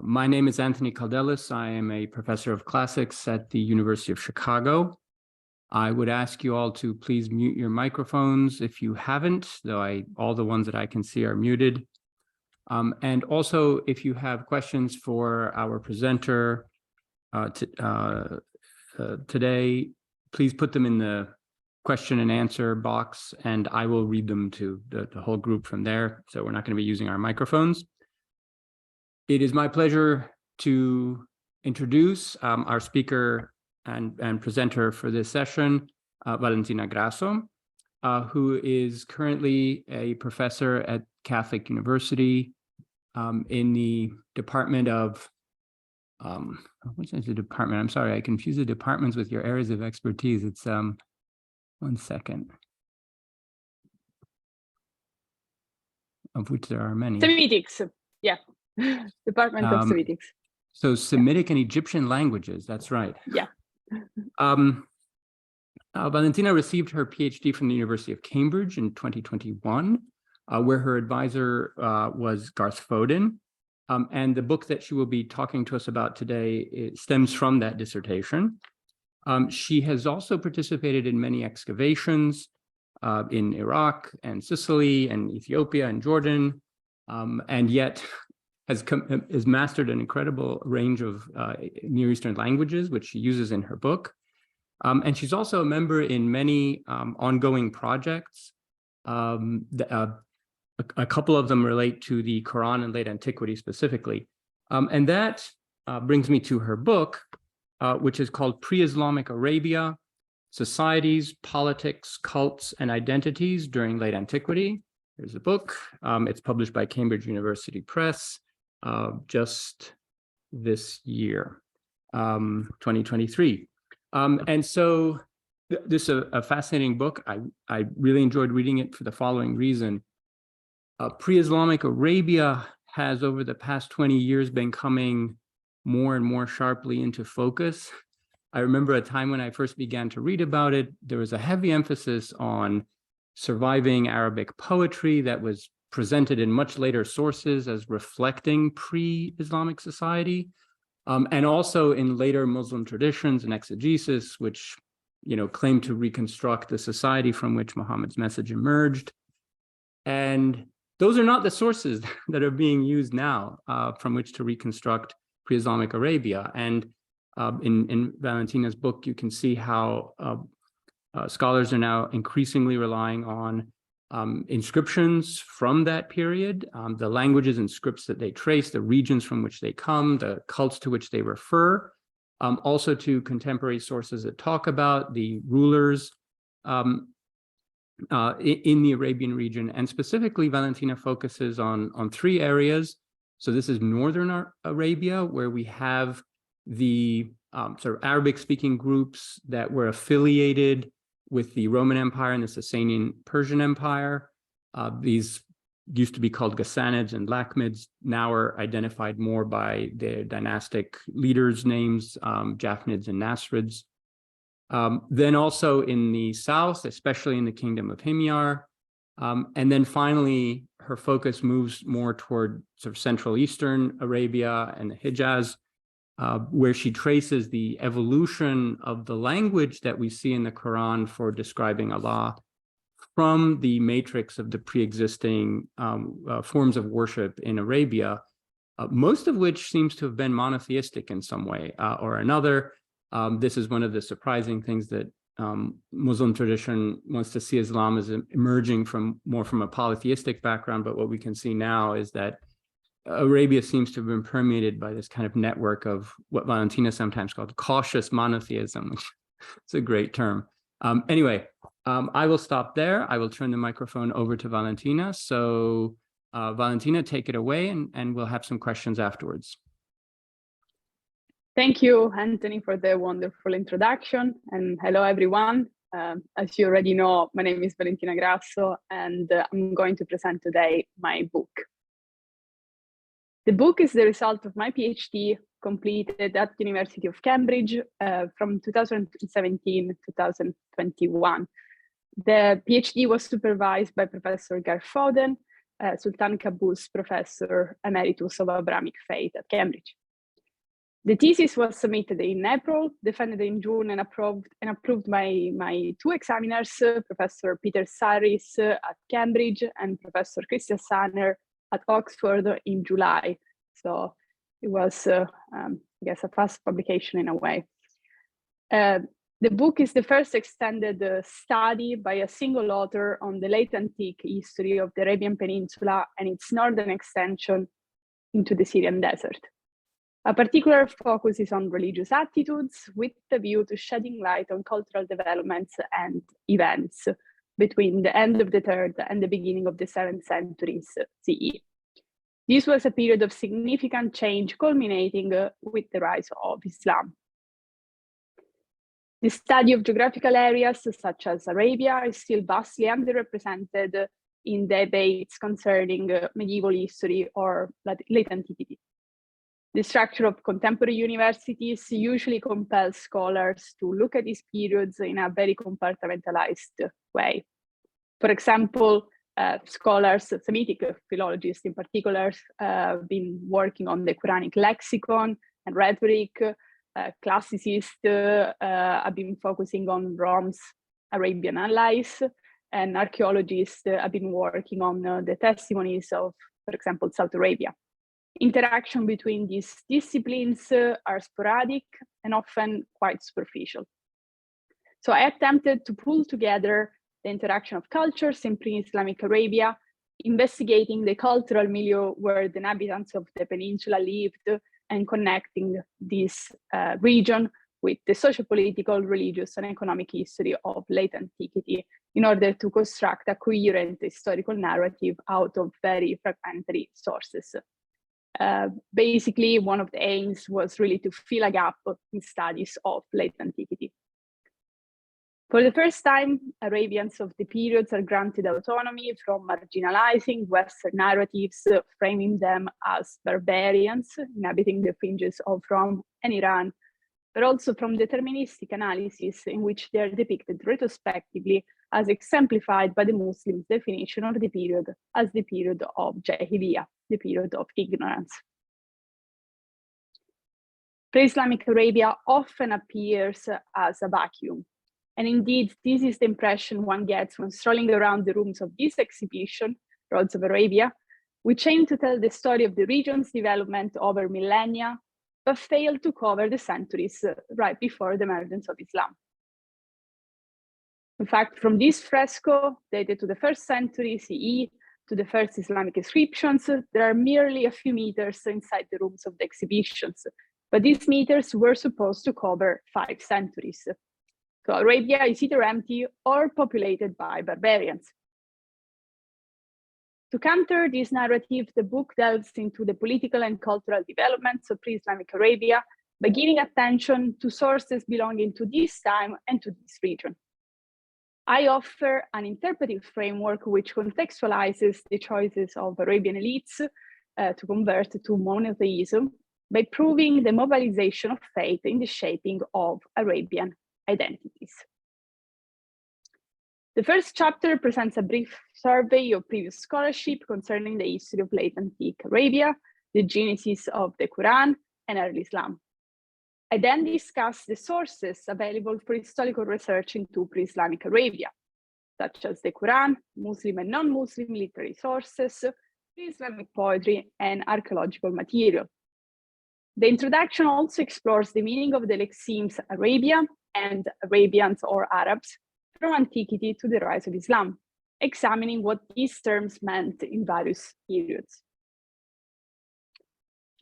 My name is Anthony Kaldellis. I am a professor of classics at the University of Chicago. I would ask you all to please mute your microphones if you haven't, though all the ones that I can see are muted. And also, if you have questions for our presenter today, please put them in the question and answer box, and I will read them to the whole group from there. So we're not going to be using our microphones. It is my pleasure to introduce our speaker and presenter for this session, Valentina Grasso, who is currently a professor at Catholic University in the department of, what is the department? I'm sorry, I confuse the departments with your areas of expertise. It's, one second. Of which there are many. Semitics, yeah. Department of Semitics. So Semitic and Egyptian languages, that's right. Yeah. Valentina received her PhD from the University of Cambridge in 2021, where her advisor was Garth Foden. And the book that she will be talking to us about today stems from that dissertation. She has also participated in many excavations in Iraq and Sicily and Ethiopia and Jordan, and yet has mastered an incredible range of Near Eastern languages, which she uses in her book. And she's also a member in many ongoing projects. A couple of them relate to the Quran and late antiquity specifically. And that brings me to her book, which is called Pre-Islamic Arabia, Societies, Politics, Cults, and Identities During Late Antiquity. Here's the book. It's published by Cambridge University Press just this year, 2023. And so this is a fascinating book. I really enjoyed reading it for the following reason. Pre-Islamic Arabia has, over the past 20 years, been coming more and more sharply into focus. I remember a time when I first began to read about it, there was a heavy emphasis on surviving Arabic poetry that was presented in much later sources as reflecting pre-Islamic society, and also in later Muslim traditions and exegesis, which claim to reconstruct the society from which Muhammad's message emerged. And those are not the sources that are being used now from which to reconstruct pre-Islamic Arabia. And in Valentina's book, you can see how scholars are now increasingly relying on inscriptions from that period, the languages and scripts that they trace, the regions from which they come, the cults to which they refer, also to contemporary sources that talk about the rulers in the Arabian region. And specifically, Valentina focuses on three areas. So this is Northern Arabia, where we have the sort of Arabic-speaking groups that were affiliated with the Roman Empire and the Sasanian Persian Empire. These used to be called Ghassanids and Lakhmids, now are identified more by their dynastic leaders' names, Japhnids and Nasrids. Then also in the south, especially in the Kingdom of Himyar. And then finally, her focus moves more toward sort of Central Eastern Arabia and the Hijaz, where she traces the evolution of the language that we see in the Quran for describing Allah from the matrix of the pre-existing forms of worship in Arabia, most of which seems to have been monotheistic in some way or another. This is one of the surprising things that Muslim tradition wants to see Islam as emerging more from a polytheistic background, but what we can see now is that Arabia seems to have been permeated by this kind of network of what Valentina sometimes called cautious monotheism, which is a great term. Anyway, I will stop there. I will turn the microphone over to Valentina. So Valentina, take it away, and we'll have some questions afterwards. Thank you, Anthony, for the wonderful introduction. And hello, everyone. As you already know, my name is Valentina Grasso, and I'm going to present today my book. The book is the result of my PhD completed at the University of Cambridge from 2017 to 2021. The PhD was supervised by Professor Garth Foden, Sultan Qaboos Professor Emeritus of Abrahamic Faith at Cambridge. The thesis was submitted in April, defended in June, and approved by my two examiners, Professor Peter Saris at Cambridge and Professor Christian Sanner at Oxford in July. So it was, I guess, a fast publication in a way. The book is the first extended study by a single author on the late antique history of the Arabian Peninsula and its northern extension into the Syrian desert. A particular focus is on religious attitudes with the view to shedding light on cultural developments and events between the end of the 3rd and the beginning of the 7th centuries CE. This was a period of significant change culminating with the rise of Islam. The study of geographical areas such as Arabia is still vastly underrepresented in debates concerning medieval history or late antiquity. The structure of contemporary universities usually compels scholars to look at these periods in a very compartmentalized way. For example, scholars, Semitic philologists in particular, have been working on the Quranic lexicon and rhetoric. Classicists have been focusing on Rome's Arabian allies, and archaeologists have been working on the testimonies of, for example, South Arabia. Interaction between these disciplines are sporadic and often quite superficial. So I attempted to pull together the interaction of cultures in pre-Islamic Arabia, investigating the cultural milieu where the inhabitants of the peninsula lived and connecting this region with the socio-political, religious, and economic history of late antiquity in order to construct a coherent historical narrative out of very fragmentary sources. Basically, one of the aims was really to fill a gap in studies of late antiquity. For the first time, Arabians of the periods are granted autonomy from marginalizing Western narratives, framing them as barbarians inhabiting the fringes of Rome and Iran, but also from deterministic analysis in which they are depicted retrospectively as exemplified by the Muslims' definition of the period as the period of Jahiliyyah, the period of ignorance. Pre-Islamic Arabia often appears as a vacuum. And indeed, this is the impression one gets when strolling around the rooms of this exhibition, Roads of Arabia, which aim to tell the story of the region's development over millennia, but fail to cover the centuries right before the emergence of Islam. In fact, from this fresco, dated to the 1st century CE, to the first Islamic inscriptions, there are merely a few meters inside the rooms of the exhibitions, but these meters were supposed to cover 5 centuries. So Arabia is either empty or populated by barbarians. To counter this narrative, the book delves into the political and cultural developments of pre-Islamic Arabia by giving attention to sources belonging to this time and to this region. I offer an interpretive framework which contextualizes the choices of Arabian elites to convert to monotheism by proving the mobilization of faith in the shaping of Arabian identities. The first chapter presents a brief survey of previous scholarship concerning the history of late antique Arabia, the genesis of the Quran, and early Islam. I then discuss the sources available for historical research into pre-Islamic Arabia, such as the Quran, Muslim and non-Muslim literary sources, pre-Islamic poetry, and archaeological material. The introduction also explores the meaning of the lexemes Arabia and Arabians or Arabs from antiquity to the rise of Islam, examining what these terms meant in various periods.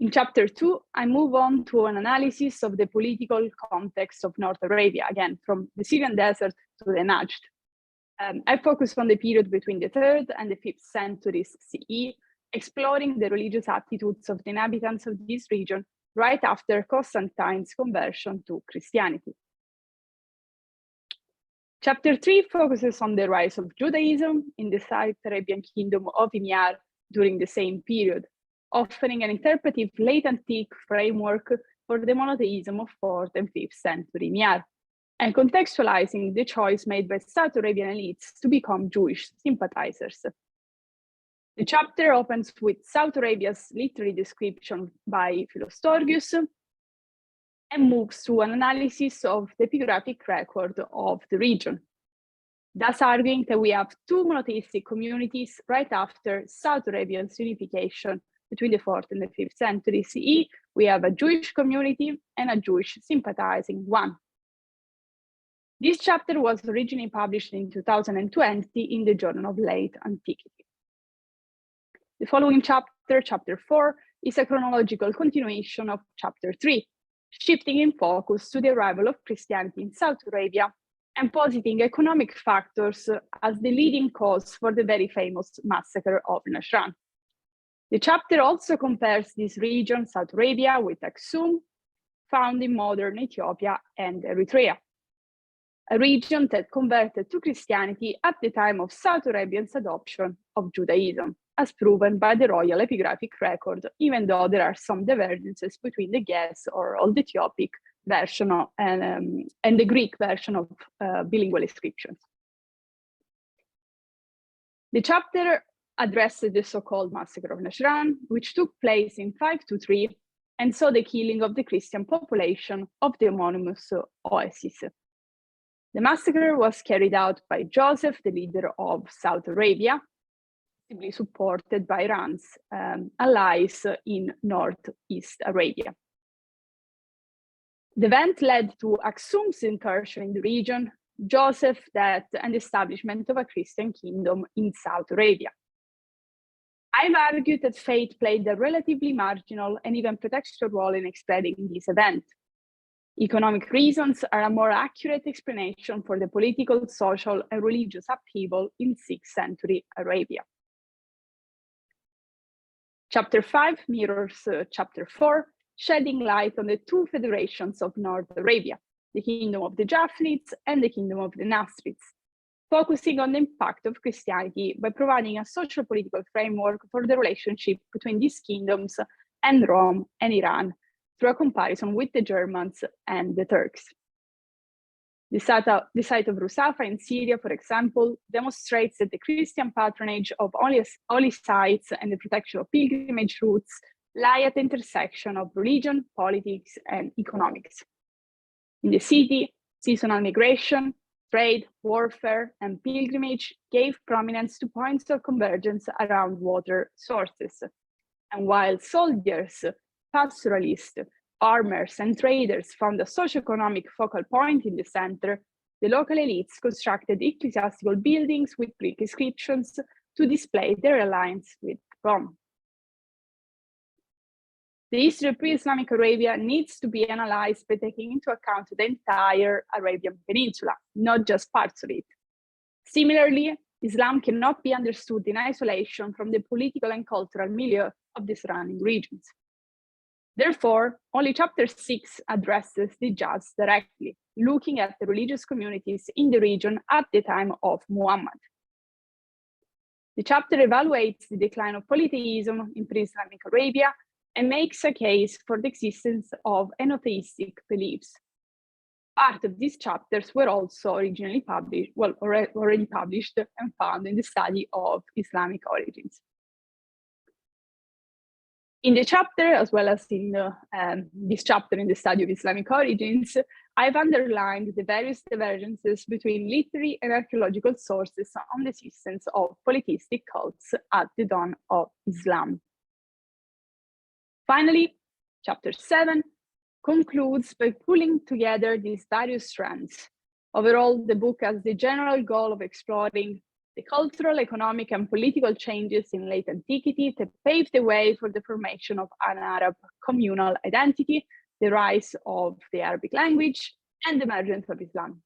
In chapter 2, I move on to an analysis of the political context of North Arabia, again, from the Syrian desert to the Najd. I focus on the period between the 3rd and the 5th centuries CE, exploring the religious attitudes of the inhabitants of this region right after Constantine's conversion to Christianity. Chapter 3 focuses on the rise of Judaism in the South Arabian kingdom of Himyar during the same period, offering an interpretive late antique framework for the monotheism of 4th and 5th century Himyar, and contextualizing the choice made by South Arabian elites to become Jewish sympathizers. The chapter opens with South Arabia's literary description by Philostorgius and moves to an analysis of the epigraphic record of the region, thus arguing that we have two monotheistic communities right after South Arabia's unification between the 4th and the 5th century CE. We have a Jewish community and a Jewish sympathizing one. This chapter was originally published in 2020 in the Journal of Late Antiquity. The following chapter, chapter 4, is a chronological continuation of chapter 3, shifting in focus to the arrival of Christianity in South Arabia and positing economic factors as the leading cause for the very famous massacre of Najran. The chapter also compares this region, South Arabia, with Aksum, found in modern Ethiopia and Eritrea, a region that converted to Christianity at the time of South Arabia's adoption of Judaism, as proven by the royal epigraphic record, even though there are some divergences between the Ge'ez or Old Ethiopic version and the Greek version of bilingual inscriptions. The chapter addresses the so-called massacre of Najran, which took place in 523 and saw the killing of the Christian population of the homonymous oasis. The massacre was carried out by Joseph, the leader of South Arabia, supported by Iran's allies in Northeast Arabia. The event led to Aksum's incursion in the region, Joseph's death, and the establishment of a Christian kingdom in South Arabia. I've argued that fate played a relatively marginal and even pretextual role in explaining this event. Economic reasons are a more accurate explanation for the political, social, and religious upheaval in 6th century Arabia. Chapter 5 mirrors chapter 4, shedding light on the two federations of North Arabia, the Kingdom of the Japhnites and the Kingdom of the Nasrids, focusing on the impact of Christianity by providing a social-political framework for the relationship between these kingdoms and Rome and Iran, through a comparison with the Germans and the Turks. The site of Rusafa in Syria, for example, demonstrates that the Christian patronage of holy sites and the protection of pilgrimage routes lie at the intersection of religion, politics, and economics. In the city, seasonal migration, trade, warfare, and pilgrimage gave prominence to points of convergence around water sources. And while soldiers, pastoralists, farmers, and traders found a socioeconomic focal point in the center, the local elites constructed ecclesiastical buildings with Greek inscriptions to display their alliance with Rome. The history of pre-Islamic Arabia needs to be analyzed by taking into account the entire Arabian Peninsula, not just parts of it. Similarly, Islam cannot be understood in isolation from the political and cultural milieu of the surrounding regions. Therefore, only chapter 6 addresses the Hijaz directly, looking at the religious communities in the region at the time of Muhammad. The chapter evaluates the decline of polytheism in pre-Islamic Arabia and makes a case for the existence of enotheistic beliefs. Part of these chapters were also originally published, already published and found in the study of Islamic origins. In the chapter, as well as in this chapter in the study of Islamic origins, I've underlined the various divergences between literary and archaeological sources on the existence of polytheistic cults at the dawn of Islam. Finally, chapter 7 concludes by pulling together these various strands. Overall, the book has the general goal of exploring the cultural, economic, and political changes in late antiquity that paved the way for the formation of an Arab communal identity, the rise of the Arabic language, and the emergence of Islam.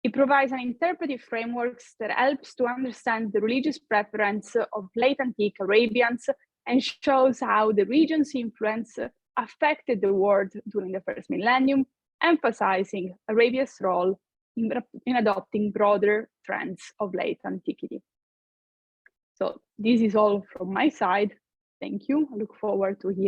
It provides an interpretive framework that helps to understand the religious preference of late antique Arabians and shows how the region's influence affected the world during the first millennium, emphasizing Arabia's role in adopting broader trends of late antiquity. So this is all from my side. Thank you. I look forward to hearing